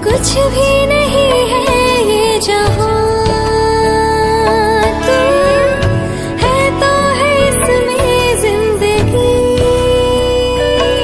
कुछ भी नहीं है ये जहां, तुम है तो है इसमें जिंदगी।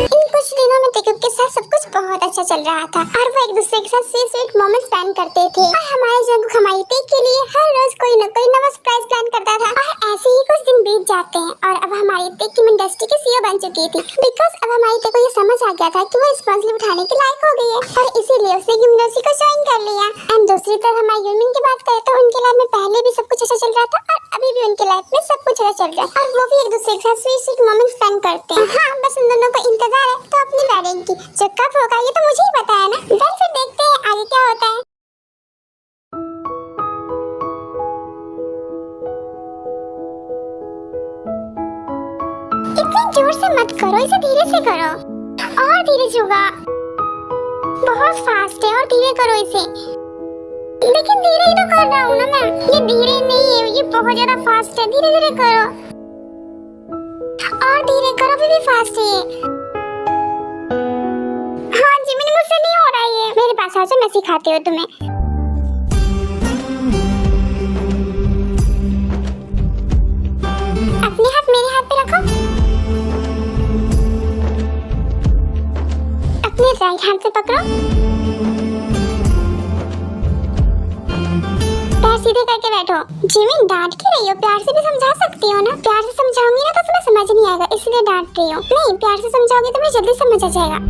इन कुछ दिनों में टिकट के साथ सब कुछ बहुत अच्छा चल रहा था और वो एक दूसरे के साथ स्वीट स्वीट मोमेंट्स प्लान करते थे और हमारे जंग हमारी टेक के लिए हर रोज कोई न कोई नया सरप्राइज प्लान करता था। और ऐसे ही कुछ दिन बीत जाते हैं और अब हमारी टेक टीम इंडस्ट्री की सीईओ बन चुकी थी बिकॉज अब हमारी टेक को ये समझ आ गया था कि वो रिस्पांसिबिलिटी उठाने के लायक हो गई है और इसीलिए उसने यूनिवर्सिटी को ज्वाइन कर लिया। एंड दूसरी तरफ हमारी यूनियन की बात करें तो उनके लाइफ में पहले भी सब कुछ अच्छा चल रहा था और अभी भी उनके लाइफ में सब कुछ अच्छा चल रहा है और वो भी एक दूसरे के साथ स्वीट स्वीट मोमेंट्स स्पेंड करते हैं। हाँ, बस उन दोनों को इंतजार है तो अपनी वेडिंग की, जो कब होगा ये तो मुझे ही पता है ना। वेल फिर देखते हैं आगे क्या होता है। इतनी जोर से मत करो, इसे धीरे से करो और धीरे से होगा। बहुत फास्ट है और धीरे करो इसे। लेकिन धीरे ही तो कर रहा हूँ ना मैं, ये धीरे नहीं है, ये बहुत ज्यादा फास्ट है। धीरे धीरे करो और धीरे करो, भी फास्ट है ये। हाँ जी, मैंने मुझसे नहीं हो रहा है ये। मेरे पास आ जाओ, मैं सिखाती हूँ तुम्हें। अपने हाथ मेरे हाथ पे रखो, अपने राइट हैंड से पकड़ो, पैर सीधे करके बैठो। जिमिन डांट क्यों रही हो? प्यार से भी समझा सकती हो ना। प्यार से समझाऊंगी ना तो तुम्हें समझ नहीं आएगा, इसलिए डांट रही हो। नहीं, प्यार से समझाओगे तो मुझे जल्दी समझ आ जाएगा।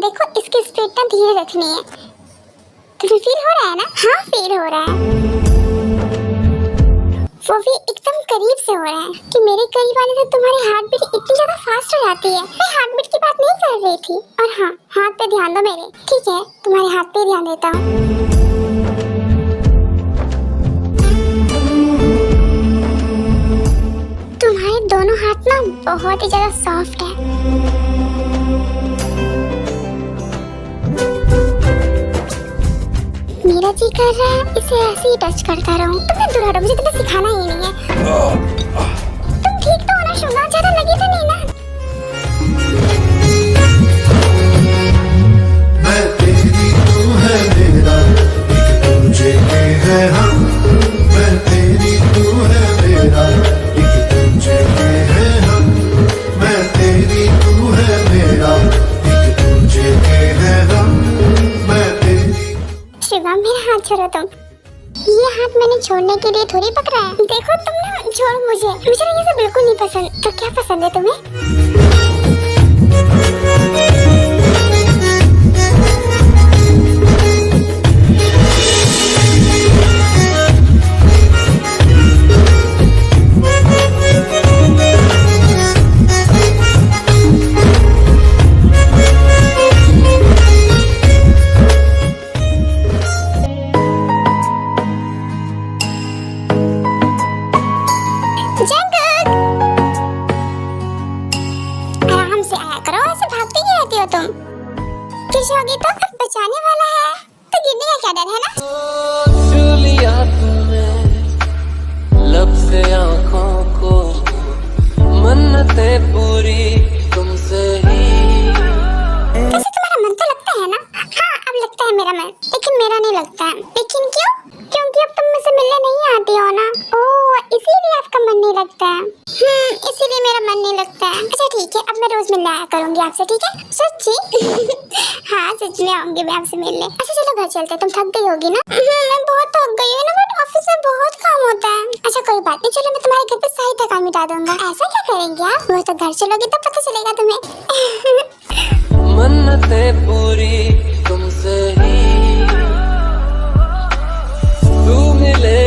देखो, इसकी स्पीड ना धीरे रखनी है। तुम्हें फील हो रहा है ना? हाँ, फील हो रहा है। वो भी एकदम करीब से हो रहा है कि मेरे करीब आने से तुम्हारी हार्ट बीट इतनी ज्यादा फास्ट हो जाती है। मैं हार्ट बीट की बात नहीं कर रही थी। और हाँ, हाथ पे ध्यान दो मेरे। ठीक है, तुम्हारे हाथ पे ध्यान देता हूँ। तुम्हारे दोनों हाथ ना बहुत ही ज्यादा सॉफ्ट है। मेरा जी कर रहा है इसे ऐसे ही टच करता रहूं। तुमने दूर हटो, मुझे तुम्हें सिखाना ही नहीं है। तुम ठीक तो हो ना शुगा? ज्यादा लगी तो नहीं ना? मैं तेरी, तू है मेरा, एक दूजे के है हम। मैं तेरी, तू है मेरा, एक दूजे के है हम। मैं तेरी, तू है मेरा, एक दूजे के है हम। मैं तेरी। शिवा, मेरा हाथ छोड़ो तुम। ये हाथ मैंने छोड़ने के लिए थोड़ी पकड़ा है। देखो तुम ना, छोड़ो मुझे। मुझे ना ये सब बिल्कुल नहीं पसंद। तो क्या पसंद है तुम्हें? आराम से आया करो, ऐसे भागती क्यों रहती हो तुम? कुछ होगी तो अब बचाने वाला है, तो गिरने का क्या डर है ना? छू लिया तूने लब से आँखों को, मन्नतें पूरी तुमसे ही। वैसे तुम्हारा मन तो लगता है ना? हाँ, अब लगता है मेरा मन, लेकिन मेरा नहीं लगता है। लेकिन क्यों? क्योंकि अब तुम मुझसे मिलने नहीं आती हो ना। ओह, इसीलिए आपका मन नहीं लगता है। इसीलिए मेरा मन नहीं लगता है। अच्छा ठीक है, अब मैं रोज मिलने आया करूंगी आपसे, ठीक है? सच्ची? हाँ, सच में आऊंगी मैं आपसे मिलने। अच्छा चलो घर चलते, तुम थक गई होगी ना? मैं बहुत थक गई हूँ ना, बट ऑफिस में बहुत काम होता है। अच्छा कोई बात नहीं, चलो मैं तुम्हारे घर पे सारी थकान मिटा दूंगा। ऐसा क्या करेंगे आप? वो तो घर चलोगे तो पता चलेगा तुम्हें। मन्नतें पूरी तुमसे ही, तू मिले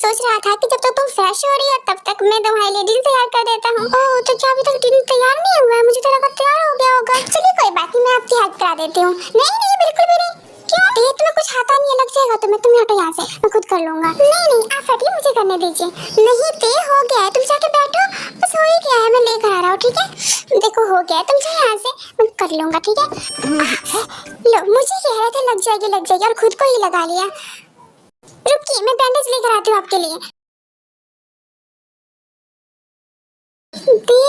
सोच रहा था कि जब तक तुम फ्रेश हो रही हो तब तक मैं तुम्हारे लिए डिनर तैयार कर देता हूँ। ओह, तो क्या अभी तक डिनर तैयार नहीं हुआ है? मुझे तो लगा तैयार हो गया होगा। चलिए कोई बात नहीं, मैं आपकी हेल्प करा देती हूँ। नहीं नहीं, बिल्कुल भी नहीं। क्यों? ये तुम्हें कुछ आता नहीं है, लग जाएगा तुम्हें। तुम हटो यहाँ से, मैं खुद कर लूंगा। नहीं नहीं, आप हटिए, मुझे करने दीजिए। नहीं ते हो गया है, तुम जाके बैठो। बस हो ही गया है, मैं लेकर आ रहा हूँ, ठीक है? देखो हो गया है, तुम जाओ यहाँ से, मैं कर लूंगा, ठीक है? लो, मुझे कह रहे थे लग जाएगी और खुद को ही लगा लिया। रुकिए, मैं बैंडेज लेकर आती हूँ आपके लिए।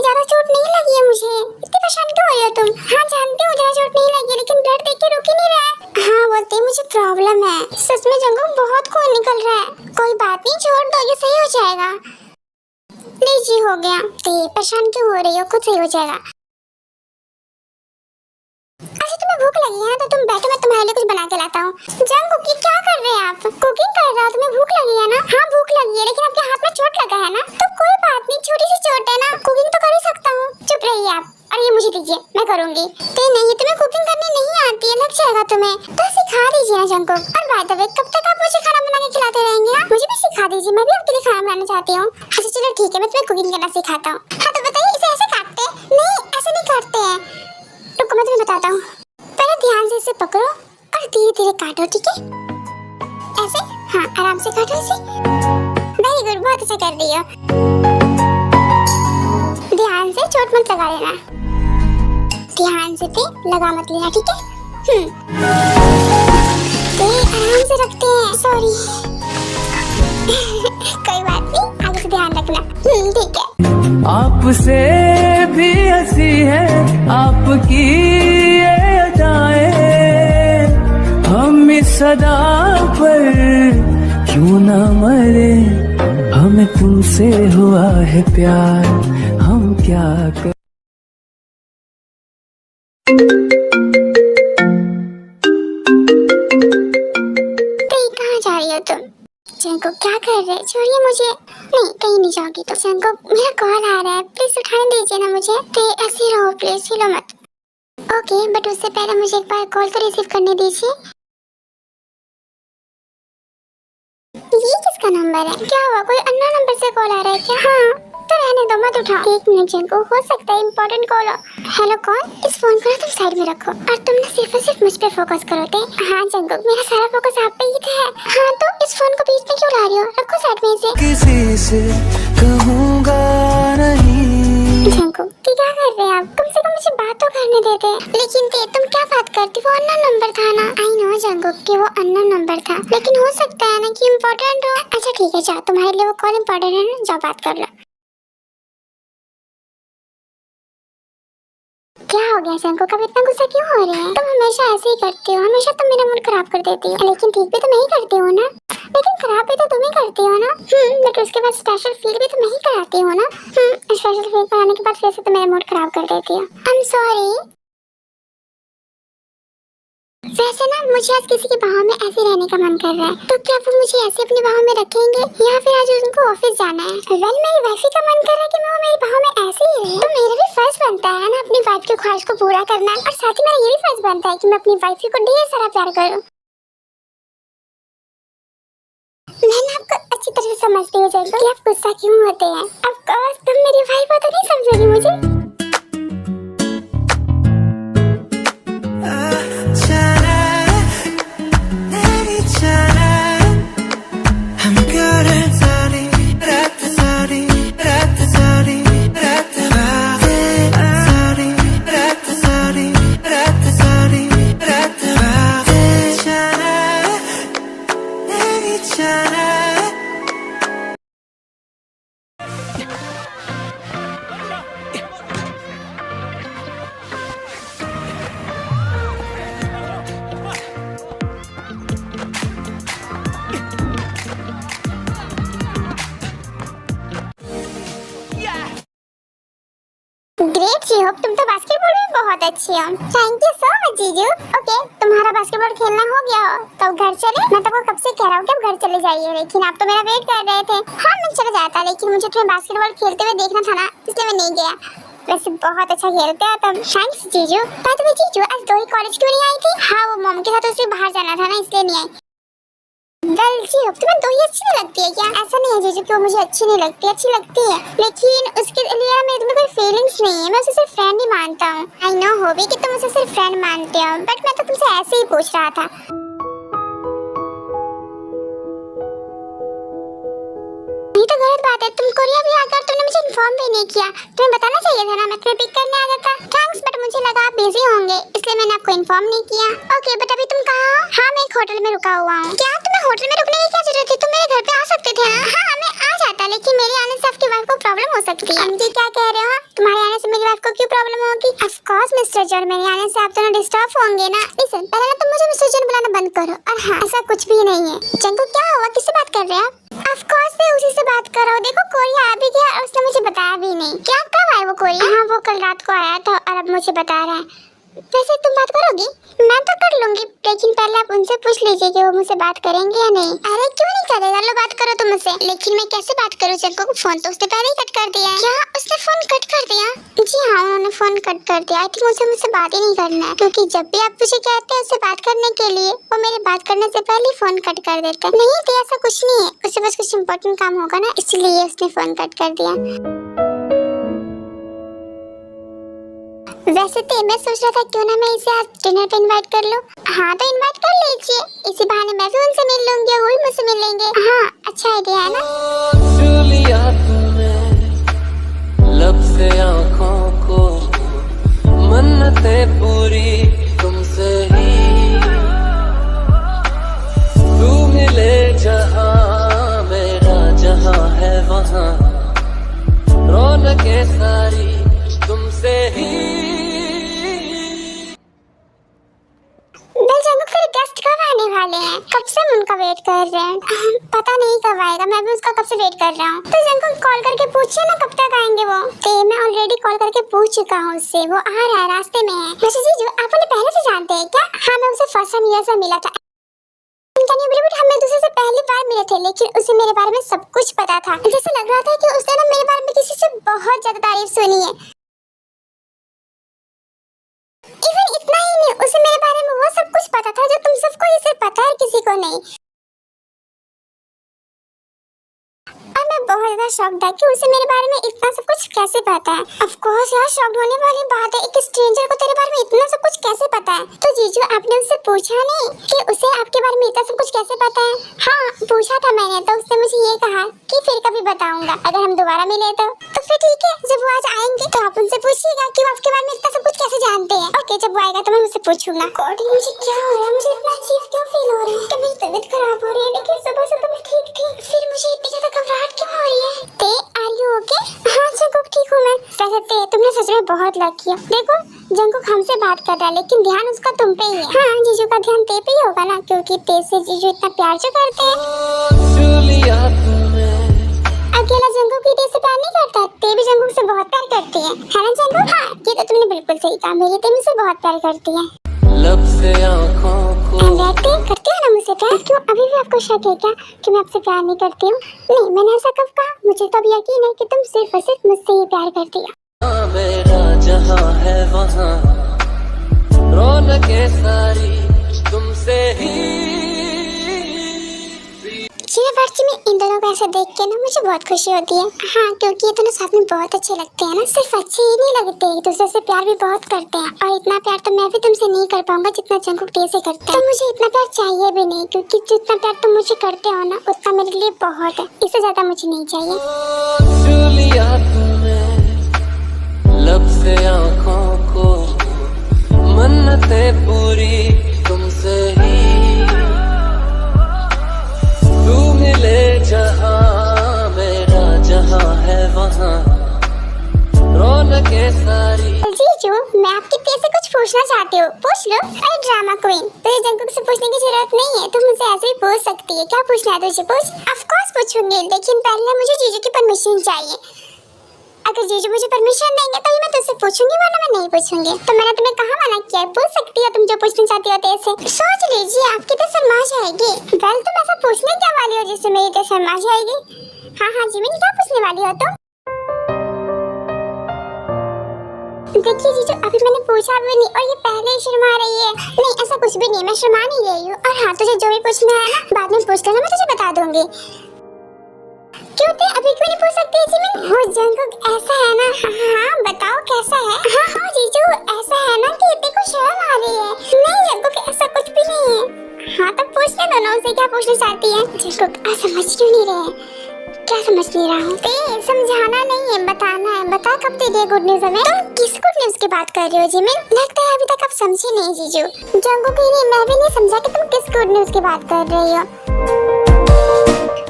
ज्यादा चोट नहीं लगी है मुझे। इतनी परेशान क्यों हो रही हो तुम? हाँ जानती हूँ ज्यादा चोट नहीं लगी, लेकिन ब्लड देख के रुक ही नहीं रहा है। हाँ बोलते मुझे प्रॉब्लम है, सच में जंगल बहुत खून निकल रहा है। कोई बात नहीं, छोड़ दो, ये सही हो जाएगा। लीजिए, हो गया। परेशान क्यों हो रही हो? खुद सही हो जाएगा। अच्छा तुम्हें भूख लगी है तो तुम बैठो, मैं तुम्हारे लिए कुछ बना के लाता हूँ। जंगल क्या कर रहे हैं आप? कुकिंग कर रहा हो? तुम्हें भूख लगी है ना? हाँ भूख लगी है, लेकिन आपके हाथ में चोट लगा है ना, तो कोई बात नहीं, छोटी सी चोट है ना, कुकिंग तो कर ही सकता हूँ। चुप रहिए आप, और ये मुझे दीजिए, मैं करूंगी। तो नहीं, तुम्हें कुकिंग करनी नहीं आती है, लग जाएगा तुम्हें, तो सिखा दीजिए ना जंगल। और बाय द वे, कब तक आप मुझे खाना बना के खिलाते रहेंगे? मुझे भी सिखा दीजिए, मैं भी आपके लिए खाना बनाना चाहती हूँ। अच्छा चलो ठीक है, मैं तुम्हें कुकिंग करना सिखाता हूँ। हाँ तो बताइए, इसे ऐसे काटते? नहीं, ऐसे नहीं काटते हैं। रुको मैं तुम्हें बताता हूँ। पहले ध्यान से इसे पकड़ो और धीरे धीरे काटो, ठीक है? ऐसे, हाँ आराम से काटो इसे। वेरी गुड, बहुत अच्छा कर रही हो। ध्यान से, चोट मत लगा लेना। ध्यान से ते लगा मत लेना, ठीक है? ते आराम से रखते हैं, सॉरी। कोई बात नहीं, आगे से ध्यान रखना। ठीक है। आपसे भी हंसी है आपकी ये अदाएं, हम इस सदा पर क्यों न मरे, हमें तुमसे हुआ है प्यार, हम क्या कर। कहाँ जा रही हो तुम? जंको क्या कर रहे? छोड़िए मुझे। नहीं, कहीं नहीं जाओगी तो। जंको मेरा कॉल आ रहा है, प्लीज उठाने दीजिए ना मुझे। तो ऐसे रहो प्लीज, हिलो मत। ओके, बट उससे पहले मुझे एक बार कॉल तो रिसीव करने दीजिए। ये किसका नंबर है? क्या हुआ, कोई अन्य नंबर से कॉल आ रहा है क्या? हाँ तो रहने दो, मत उठाओ। एक मिनट जंको, हो सकता है इम्पोर्टेंट कॉल हो। हेलो कौन? इस फोन को ना तुम साइड में रखो और तुम ना सिर्फ और सिर्फ मुझ पे फोकस करो। हाँ जंको, मेरा सारा फोकस आप पे ही है। हाँ तो इस फोन को बीच में क्यों ला रही हो? रखो साइड में इसे। किसी से कहूँगा नहीं। जंको क्या कर रहे हैं आप? कम से कम मुझे बात तो करने देते। लेकिन तुम क्या बात करती? वो अननोन नंबर था ना। आई नो जंको कि वो अननोन नंबर था, लेकिन हो सकता है ना कि इम्पोर्टेंट हो। अच्छा ठीक है, जाओ, तुम्हारे लिए वो कॉल इम्पोर्टेंट है ना, जाओ बात कर लो। क्या हो गया जंको, कब इतना गुस्सा क्यों हो रहे हैं? तुम हमेशा ऐसे ही करती हो, हमेशा तुम मेरा मूड खराब कर देती हो। लेकिन ठीक भी तो मैं ही करती हूँ ना, लेकिन खराब भी तो तुम ही करती हो ना। बट उसके बाद स्पेशल फील भी तुम ही कराती हो ना। स्पेशल फील कराने के बाद फिर से तुम मेरा मूड खराब कर देती हो। I am sorry. वैसे ना मुझे आज किसी की बाहों में ऐसे रहने का मन कर रहा है, तो क्या वो मुझे ऐसे अपनी बाहों में रखेंगे या फिर आज उनको ऑफिस जाना है? वेल मेरी वाइफ का मन कर रहा है कि वो मेरी बाहों में ऐसे ही रहे, तो मेरा भी फर्ज बनता है ना अपनी वाइफ की ख्वाहिश को पूरा करना, और साथ ही मेरा ये भी फर्ज बनता है कि मैं अपनी वाइफ को ढेर सारा प्यार करूं। मैं ना आपको अच्छी तरह से समझती हूँ जंको कि आप गुस्सा क्यों होते हैं। ऑफ कोर्स तुम मेरी वाइफ हो तो नहीं समझोगी मुझे। ग्रेट जीजू, तुम तो बास्केटबॉल में बहुत अच्छी हो। थैंक यू सो मच जीजू। ओके, तुम्हारा बास्केटबॉल खेलना हो गया हो तो घर चले। मैं तो कब से कह रहा हूँ कि घर चले जाइए, लेकिन आप तो मेरा वेट कर रहे थे। हाँ मैं चला जाता, लेकिन मुझे तुम्हें बास्केटबॉल खेलते हुए देखना था ना, इसलिए मैं नहीं गया। वैसे बहुत अच्छा खेलते हो तुम। थैंक्स जीजू। बाय द वे जीजू, आज दो ही कॉलेज क्यों नहीं आई थी? हाँ वो मॉम के साथ उसे बाहर जाना था ना, इसलिए नहीं आई। वेल जी, अब तुम्हें दो ही अच्छी लगती है क्या? ऐसा नहीं है जीजू कि वो मुझे अच्छी नहीं लगती, अच्छी लगती है, लेकिन उसके लिए मेरे में कोई फीलिंग्स नहीं है, मैं उसे सिर्फ फ्रेंड ही मानता हूँ। आई नो हो भी कि तुम उसे सिर्फ फ्रेंड मानते हो, बट मैं तो तुमसे ऐसे ही पूछ रहा था। ये तो गलत बात है, तुम कोरिया भी आकर तुमने मुझे इन्फॉर्म भी नहीं किया, तुम्हें बताना चाहिए था ना, मैं तुम्हें पिक करने आ जाता। थैंक्स, बट मुझे लगा आप बिजी होंगे इसलिए मैंने आपको इन्फॉर्म नहीं किया। ओके, बट अभी तुम कहाँ हो? हाँ, मैं एक होटल में रुका हुआ हूँ। क्या तुम्हें होटल में रुकने की क्या जरूरत थी? तुम मेरे घर पे आ सकते थे ना। हाँ, मैं आ जाता, लेकिन मेरे आने से आपकी वाइफ को प्रॉब्लम हो सकती है। जी क्या कह रहे हो? तुम्हारे आने से मेरी वाइफ को क्यों प्रॉब्लम होगी? ऑफ कोर्स मिस्टर जॉन, मेरे आने से आप दोनों डिस्टर्ब होंगे ना। लिसन, पहले ना तुम मुझे मिस्टर जॉन बुलाना बंद करो। और हाँ, ऐसा कुछ भी नहीं है। जंगू क्या हुआ, किससे बात कर रहे हैं आप? ऑफ कोर्स मैं उसी से बात कर रहा हूँ। देखो कोरिया आ भी गया और उसने मुझे बताया भी नहीं। क्या कब आया वो कोरिया? हाँ, वो कल रात को आया था और अब मुझे बता रहा है। वैसे तुम बात करोगी? मैं तो कर लूंगी, लेकिन पहले आप उनसे पूछ लीजिए कि वो मुझसे बात करेंगे या नहीं। अरे क्यों नहीं करेगा, लो बात करो तुम मुझसे। लेकिन मैं कैसे बात करूँ? जंगू को फोन तो उसने पहले ही कट कर दिया है। क्या उसने फोन कट कर दिया? जी हाँ, उन्होंने फोन कट कर दिया। आई थिंक मुझसे बात ही नहीं करना है, क्योंकि जब भी आप मुझे कहते हैं उससे बात करने के लिए, वो मेरे बात करने से पहले ही फोन कट कर देता है। नहीं तो ऐसा कुछ नहीं है, उससे बस कुछ इम्पोर्टेंट काम होगा ना, इसलिए उसने फोन कट कर दिया। वैसे तो मैं सोच रहा था क्यों ना मैं इसे आज डिनर पे इनवाइट कर लूं। हाँ तो इनवाइट कर लीजिए, इसी बहाने मैं भी उनसे मिल लूंगी, वो भी मुझसे मिलेंगे। हाँ, अच्छा आइडिया है ना। छू लिया तूने लब से आँखों को, मन्नतें पूरी तुमसे ही। तू मिले जहाँ, मेरा जहाँ है वहाँ, रौनकें सारी तुमसे ही। फिर गेस्ट कब आने वाले हैं? कब से हम उनका वेट कर रहे हैं, पता नहीं कब आएगा, मैं भी उसका कब से वेट कर रहा हूँ। तो जंगल कॉल करके पूछिए ना कब तक आएंगे वो। तो मैं ऑलरेडी कॉल करके पूछ चुका हूँ उससे, वो आ रहा है, रास्ते में है। वैसे जीजू आप उन्हें पहले से जानते हैं क्या? हाँ, मैं उसे फर्स्ट टाइम यहाँ से मिला था। हम दूसरे से पहली बार मिले थे, लेकिन उसे मेरे बारे में सब कुछ पता था। जैसे लग रहा था कि उसने ना मेरे बारे में किसी से बहुत ज्यादा तारीफ सुनी है। इवन इतना ही नहीं, उसे मेरे बारे में वो सब कुछ पता था जो तुम सबको ये सिर्फ पता है, किसी को नहीं। और मैं बहुत ज्यादा शॉक्ड था कि उसे मेरे बारे में इतना सब कुछ कैसे पता है। ऑफ कोर्स यार, शॉक्ड होने वाली बात है, एक स्ट्रेंजर को तेरे बारे में इतना सब कुछ कैसे पता है। तो जीजू आपने उससे पूछा नहीं कि उसे आपके बारे में इतना सब कुछ कैसे पता है? हाँ, पूछा था मैंने, तो उसने मुझे ये कहा कि फिर कभी बताऊंगा, अगर हम दोबारा मिले तो फिर ठीक है। जब वो आज आएंगे तो आप उनसे पूछिएगा कि वो आपके बारे में इतना सब कुछ कैसे जानते हैं। ओके, जब वो आएगा तो मैं उससे पूछूंगा। गॉड, मुझे क्या हो रहा है? मुझे इतना अजीब क्यों फील हो रहा है कि मेरी तबीयत खराब हो रही है, लेकिन सुबह से तो मैं ठीक थी, फिर मुझे इतनी ज्यादा घबराहट क्यों हो रही है? ते, आर यू ओके? हाँ जंकुक, ठीक हूँ मैं। वैसे तुमने सच में बहुत लकी हो। देखो जंकुक हमसे बात कर रहा है, लेकिन ध्यान उसका तुम पे ही है। हाँ, जीजू का ध्यान ते पे ही होगा ना, क्योंकि ते से जीजू इतना प्यार जो करते हैं। छू लिया तूने। अकेला जंकुक ही ते से प्यार नहीं करता, ते भी जंकुक से बहुत प्यार करती है ना जंकुक? हाँ, ये तो तुमने बिल्कुल सही कहा, मेरी ते मुझसे बहुत प्यार करती है। लब से आँखों को, करती हो ना मुझसे प्यार? क्यों, अभी भी आपको शक है क्या कि मैं आपसे प्यार नहीं करती हूँ? नहीं, मैंने ऐसा कब कहा? मुझे तो अब यकीन है कि तुम सिर्फ और सिर्फ मुझसे ही प्यार करती हो। मेरा जहाँ है वहाँ, रौनकें सारी तुमसे ही। में इन दोनों को ऐसे देख के ना मुझे बहुत खुशी होती है। हाँ, क्योंकि ये दोनों साथ में बहुत अच्छे लगते हैं ना। सिर्फ अच्छे ही नहीं लगते, एक दूसरे से प्यार भी बहुत करते हैं। और इतना प्यार तो मैं भी तुमसे नहीं कर पाऊंगा जितना जंकुक ते से करता है। तो मुझे इतना प्यार चाहिए भी नहीं, क्योंकि जितना प्यार तुम मुझे करते हो ना, उतना मेरे लिए बहुत है। इससे ज्यादा मुझे नहीं चाहिए। छू लिया तूने लब से आँखों को, मन्नतें पूरी तुमसे ही। तू मिले जहाँ, मेरा जहाँ है वहाँ, रौनकें सारी। जीजू, मैं आपकी ते से कुछ पूछना चाहती हूँ, पूछ लो। अरे ड्रामा क्वीन, तुझे जंकुक से पूछने की जरूरत नहीं है, तुम मुझसे ऐसे ही पूछ सकती है। क्या पूछना है तुझे, पूछ। ऑफ कोर्स पूछूंगी, लेकिन पहले मुझे जीजू की परमिशन चाहिए। अगर जीजू मुझे परमिशन देंगे तो ही मैं तुझसे पूछूंगी, वरना मैं नहीं पूछूंगी। तो मैंने तुम्हें कहाँ मना किया है? पूछ सकती हो तुम जो पूछना चाहती हो ते से। सोच लीजिए, आपकी तो शर्मा जाएगी। वेल, तुम ऐसा पूछने क्या वाली हो जिससे मेरी तो शर्मा जाएगी? हाँ हाँ जी, मैं क्या पूछने वाली हो तुम? देखिए जीजू, अभी मैंने पूछा भी नहीं और ये पहले ही शर्मा रही है। नहीं, ऐसा कुछ भी नहीं, मैं शर्मा नहीं रही हूँ। और हाँ, तुझे जो भी पूछना है ना, बाद में पूछ लेना, मैं तुझे बता दूंगी। क्यों थे अभी क्यों नहीं पूछ सकती जिमिन? वो जंगकुक ऐसा है ना। हाँ बताओ कैसा है? हाँ जीजू ऐसा है ना कि देखो शर्म आ रही है। नहीं जंगकुक ऐसा कुछ भी नहीं है। हाँ तो पूछने दो ना उसे क्या पूछना चाहती है। जंगकुक समझ क्यों नहीं रहे? क्या समझ नहीं रहा हूँ? समझाना नहीं है बताना है। बता कब दे दिया गुड न्यूज हमें? तुम किस गुड न्यूज की बात कर रही हो जिमिन? लगता है अभी तक आप समझे नहीं जीजू। जंगकुक ही नहीं मैं भी नहीं समझा कि तुम किस गुड न्यूज की बात कर रही हो।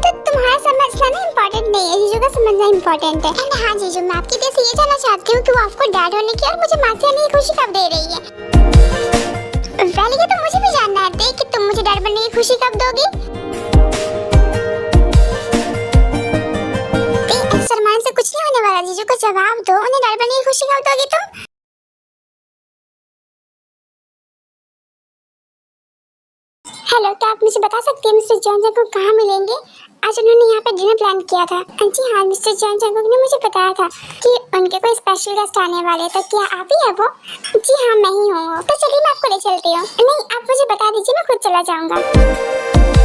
तो तुम्हारा समझना ना इम्पोर्टेंट नहीं है, जीजू का समझना इम्पोर्टेंट है। एंड हाँ जीजू मैं आपकी तरफ से ये जानना चाहती हूँ कि वो आपको डैड होने की और मुझे माँ से आने की खुशी कब दे रही है? पहले ये तो मुझे भी जानना है कि तुम मुझे डैड बनने की खुशी कब दोगी? शर्माने से कुछ नहीं होने वाला जीजू को जवाब दो। उन्हें डैड बनने की खुशी कब दोगी तुम? हेलो क्या आप मुझे बता सकती हैं मिस्टर जॉन जंगकुक कहाँ मिलेंगे? आज उन्होंने यहाँ पे डिनर प्लान किया था। जी हाँ मिस्टर जॉन जंगकुक ने मुझे बताया था कि उनके कोई स्पेशल गेस्ट आने वाले थे। क्या आप ही है वो? जी हाँ मैं ही हूँ। तो चलिए मैं आपको ले चलती हूँ। नहीं आप मुझे बता दीजिए मैं खुद चला जाऊंगा।